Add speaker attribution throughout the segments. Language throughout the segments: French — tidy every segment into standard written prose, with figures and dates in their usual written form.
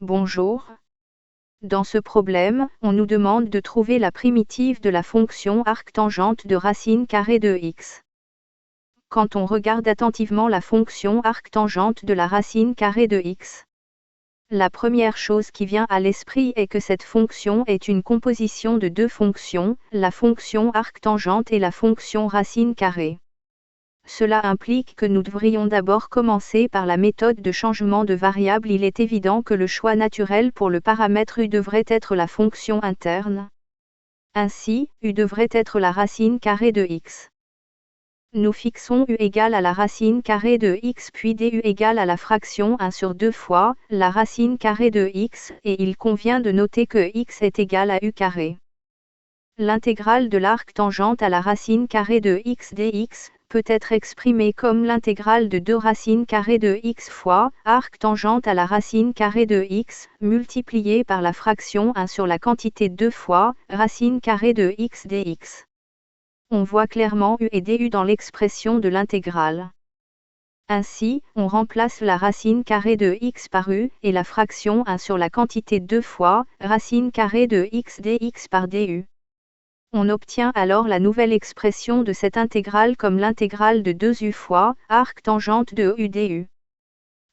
Speaker 1: Bonjour. Dans ce problème, on nous demande de trouver la primitive de la fonction arctangente de racine carrée de x. Quand on regarde attentivement la fonction arctangente de la racine carrée de x, la première chose qui vient à l'esprit est que cette fonction est une composition de deux fonctions, la fonction arctangente et la fonction racine carrée. Cela implique que nous devrions d'abord commencer par la méthode de changement de variable. Il est évident que le choix naturel pour le paramètre u devrait être la fonction interne. Ainsi, u devrait être la racine carrée de x. Nous fixons u égale à la racine carrée de x puis du égale à la fraction 1 sur 2 fois la racine carrée de x, et il convient de noter que x est égal à u carré. L'intégrale de l'arctangente à la racine carrée de x dx peut être exprimée comme l'intégrale de 2 racines carrées de x fois arctangente à la racine carrée de x multipliée par la fraction 1 sur la quantité 2 fois racine carrée de x dx. On voit clairement u et du dans l'expression de l'intégrale. Ainsi, on remplace la racine carrée de x par u et la fraction 1 sur la quantité 2 fois racine carrée de x dx par du. On obtient alors la nouvelle expression de cette intégrale comme l'intégrale de 2u fois arctangente de u du.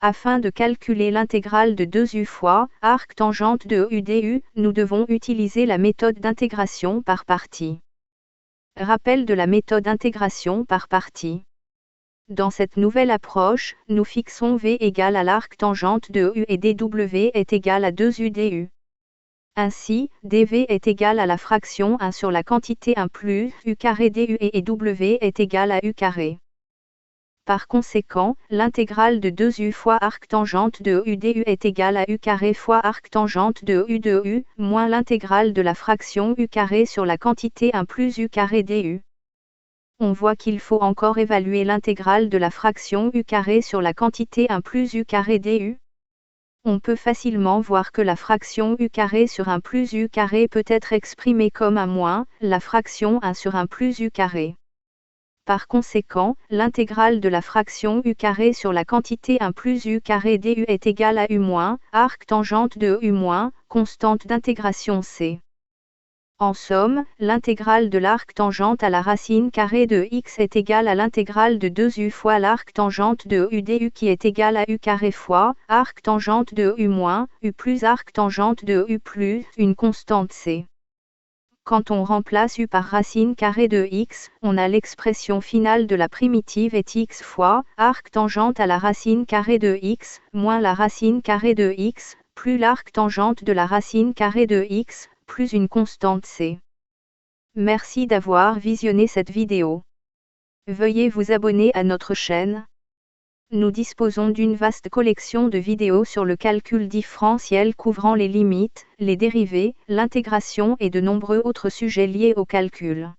Speaker 1: Afin de calculer l'intégrale de 2u fois arctangente de u du, nous devons utiliser la méthode d'intégration par parties. Rappel de la méthode d'intégration par parties. Dans cette nouvelle approche, nous fixons v égale à l'arctangente de u et dw est égal à 2u du. Ainsi, dv est égal à la fraction 1 sur la quantité 1 plus u carré du et w est égal à u carré. Par conséquent, l'intégrale de 2u fois arctangente de u du est égale à u carré fois arctangente de u moins l'intégrale de la fraction u carré sur la quantité 1 plus u carré du. On voit qu'il faut encore évaluer l'intégrale de la fraction u carré sur la quantité 1 plus u carré du. On peut facilement voir que la fraction u carré sur 1 plus u carré peut être exprimée comme 1 moins la fraction 1 sur 1 plus u carré. Par conséquent, l'intégrale de la fraction u carré sur la quantité 1 plus u carré du est égale à u moins arctangente de u moins constante d'intégration c. En somme, l'intégrale de l'arctangente à la racine carrée de x est égale à l'intégrale de 2u fois l'arctangente de u du qui est égale à u carré fois arctangente de u moins u plus arctangente de u plus une constante c. Quand on remplace u par racine carrée de x, on a l'expression finale de la primitive est x fois arctangente à la racine carrée de x moins la racine carrée de x plus l'arctangente de la racine carrée de x plus une constante c. Merci d'avoir visionné cette vidéo. Veuillez vous abonner à notre chaîne. Nous disposons d'une vaste collection de vidéos sur le calcul différentiel couvrant les limites, les dérivés, l'intégration et de nombreux autres sujets liés au calcul.